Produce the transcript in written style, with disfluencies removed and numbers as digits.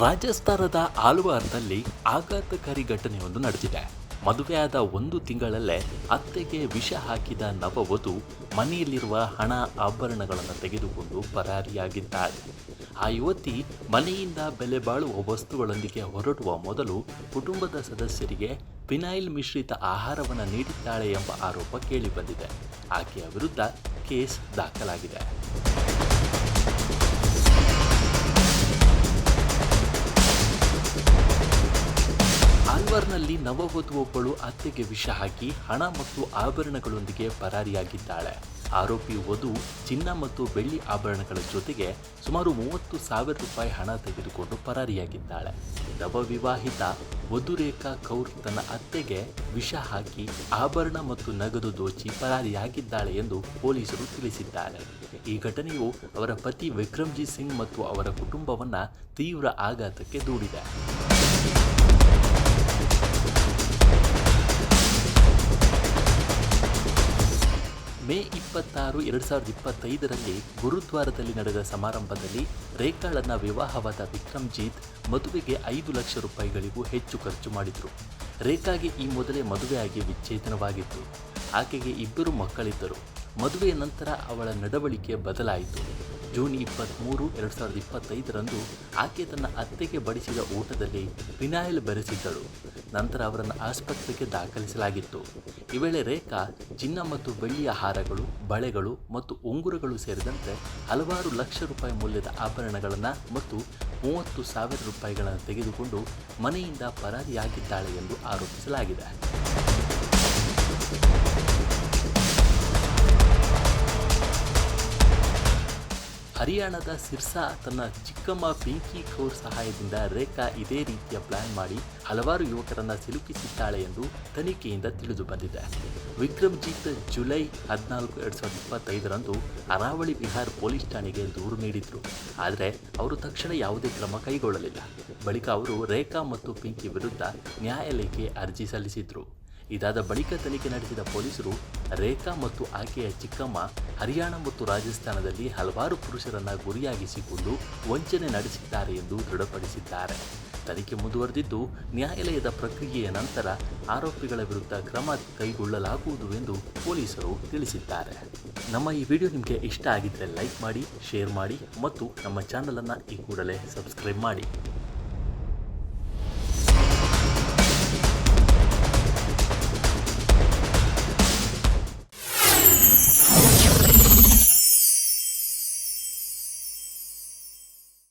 ರಾಜಸ್ಥಾನದ ಆಲ್ವಾರ್ನಲ್ಲಿ ಆಘಾತಕಾರಿ ಘಟನೆಯೊಂದು ನಡೆದಿದೆ. ಮದುವೆಯಾದ 1 ತಿಂಗಳಲ್ಲೇ ಅತ್ತೆಗೆ ವಿಷ ಹಾಕಿದ ನವವಧು ಮನೆಯಲ್ಲಿರುವ ಹಣ ಆಭರಣಗಳನ್ನು ತೆಗೆದುಕೊಂಡು ಪರಾರಿಯಾಗಿದ್ದಾಳೆ. ಆ ಯುವತಿ ಮನೆಯಿಂದ ಬೆಲೆ ಬಾಳುವ ವಸ್ತುಗಳೊಂದಿಗೆ ಹೊರಡುವ ಮೊದಲು ಕುಟುಂಬದ ಸದಸ್ಯರಿಗೆ ಫಿನೈಲ್ ಮಿಶ್ರಿತ ಆಹಾರವನ್ನು ನೀಡಿದ್ದಾಳೆ ಎಂಬ ಆರೋಪ ಕೇಳಿಬಂದಿದೆ. ಆಕೆಯ ವಿರುದ್ಧ ಕೇಸ್ ದಾಖಲಾಗಿದೆ. ಆಲ್ವಾರ್ನಲ್ಲಿ ನವವಧುವೊಬ್ಬಳು ಅತ್ತೆಗೆ ವಿಷ ಹಾಕಿ ಹಣ ಮತ್ತು ಆಭರಣಗಳೊಂದಿಗೆ ಪರಾರಿಯಾಗಿದ್ದಾಳೆ. ಆರೋಪಿ ವಧು ಚಿನ್ನ ಮತ್ತು ಬೆಳ್ಳಿ ಆಭರಣಗಳ ಜೊತೆಗೆ ಸುಮಾರು 30,000 ರೂಪಾಯಿ ಹಣ ತೆಗೆದುಕೊಂಡು ಪರಾರಿಯಾಗಿದ್ದಾಳೆ. ನವವಿವಾಹಿತ ವಧು ರೇಖಾ ಕೌರ್ ತನ್ನ ಅತ್ತೆಗೆ ವಿಷ ಹಾಕಿ ಆಭರಣ ಮತ್ತು ನಗದು ದೋಚಿ ಪರಾರಿಯಾಗಿದ್ದಾಳೆ ಎಂದು ಪೊಲೀಸರು ತಿಳಿಸಿದ್ದಾರೆ. ಈ ಘಟನೆಯು ಅವರ ಪತಿ ವಿಕ್ರಮ್ಜೀತ್ ಸಿಂಗ್ ಮತ್ತು ಅವರ ಕುಟುಂಬವನ್ನು ತೀವ್ರ ಆಘಾತಕ್ಕೆ ದೂಡಿದೆ. ಮೇ 26, 2025ರಲ್ಲಿ ಗುರುದ್ವಾರದಲ್ಲಿ ನಡೆದ ಸಮಾರಂಭದಲ್ಲಿ ರೇಖಾಳನ್ನ ವಿವಾಹವಾದ ವಿಕ್ರಮ್ಜೀತ್ ಮದುವೆಗೆ 5 ಲಕ್ಷ ರೂಪಾಯಿಗಳಿಗೂ ಹೆಚ್ಚು ಖರ್ಚು ಮಾಡಿದರು. ರೇಖಾಗೆ ಈ ಮೊದಲೇ ಮದುವೆಯಾಗಿ ವಿಚ್ಛೇದನವಾಗಿತ್ತು. ಆಕೆಗೆ 2 ಮಕ್ಕಳಿದ್ದರು. ಮದುವೆಯ ನಂತರ ಅವಳ ನಡವಳಿಕೆ ಬದಲಾಯಿತು. ಜೂನ್ 23, 2025ರಂದು ಆಕೆ ತನ್ನ ಅತ್ತೆಗೆ ಬಡಿಸಿದ ಊಟದಲ್ಲಿ ಫಿನಾಯಿಲ್ ಬೆರೆಸಿದ್ದಳು. ನಂತರ ಅವರನ್ನು ಆಸ್ಪತ್ರೆಗೆ ದಾಖಲಿಸಲಾಗಿತ್ತು. ಈ ವೇಳೆ ರೇಖಾ ಚಿನ್ನ ಮತ್ತು ಬೆಳ್ಳಿಯ ಹಾರಗಳು, ಬಳೆಗಳು ಮತ್ತು ಉಂಗುರಗಳು ಸೇರಿದಂತೆ ಹಲವಾರು ಲಕ್ಷ ರೂಪಾಯಿ ಮೌಲ್ಯದ ಆಭರಣಗಳನ್ನು ಮತ್ತು 30,000 ರೂಪಾಯಿಗಳನ್ನು ತೆಗೆದುಕೊಂಡು ಮನೆಯಿಂದ ಪರಾರಿಯಾಗಿದ್ದಾಳೆ ಎಂದು ಆರೋಪಿಸಲಾಗಿದೆ. ಹರಿಯಾಣದ ಸಿರ್ಸಾ ತನ್ನ ಚಿಕ್ಕಮ್ಮ ಪಿಂಕಿ ಕೌರ್ ಸಹಾಯದಿಂದ ರೇಖಾ ಇದೇ ರೀತಿಯ ಪ್ಲಾನ್ ಮಾಡಿ ಹಲವಾರು ಯುವಕರನ್ನು ಸಿಲುಕಿಸಿದ್ದಾಳೆ ಎಂದು ತನಿಖೆಯಿಂದ ತಿಳಿದು ಬಂದಿದೆ. ವಿಕ್ರಮ್ಜೀತ್ ಜುಲೈ 14, 2025ರಂದು ಅರಾವಳಿ ವಿಹಾರ್ ಪೊಲೀಸ್ ಠಾಣೆಗೆ ದೂರು ನೀಡಿದ್ರು. ಆದರೆ ಅವರು ತಕ್ಷಣ ಯಾವುದೇ ಕ್ರಮ ಕೈಗೊಳ್ಳಲಿಲ್ಲ. ಬಳಿಕ ಅವರು ರೇಖಾ ಮತ್ತು ಪಿಂಕಿ ವಿರುದ್ಧ ನ್ಯಾಯಾಲಯಕ್ಕೆ ಅರ್ಜಿ ಸಲ್ಲಿಸಿದ್ರು. ಇದಾದ ಬಳಿಕ ತನಿಖೆ ನಡೆಸಿದ ಪೊಲೀಸರು ರೇಖಾ ಮತ್ತು ಆಕೆಯ ಚಿಕ್ಕಮ್ಮ ಹರಿಯಾಣ ಮತ್ತು ರಾಜಸ್ಥಾನದಲ್ಲಿ ಹಲವಾರು ಪುರುಷರನ್ನು ಗುರಿಯಾಗಿಸಿಕೊಂಡು ವಂಚನೆ ನಡೆಸಿದ್ದಾರೆ ಎಂದು ದೃಢಪಡಿಸಿದ್ದಾರೆ. ತನಿಖೆ ಮುಂದುವರೆದಿದ್ದು, ನ್ಯಾಯಾಲಯದ ಪ್ರಕ್ರಿಯೆಯ ನಂತರ ಆರೋಪಿಗಳ ವಿರುದ್ಧ ಕ್ರಮ ಕೈಗೊಳ್ಳಲಾಗುವುದು ಎಂದು ಪೊಲೀಸರು ತಿಳಿಸಿದ್ದಾರೆ. ನಮ್ಮ ಈ ವಿಡಿಯೋ ನಿಮಗೆ ಇಷ್ಟ ಆಗಿದ್ದರೆ ಲೈಕ್ ಮಾಡಿ, ಶೇರ್ ಮಾಡಿ ಮತ್ತು ನಮ್ಮ ಚಾನಲನ್ನು ಈ ಕೂಡಲೇ ಸಬ್ಸ್ಕ್ರೈಬ್ ಮಾಡಿ.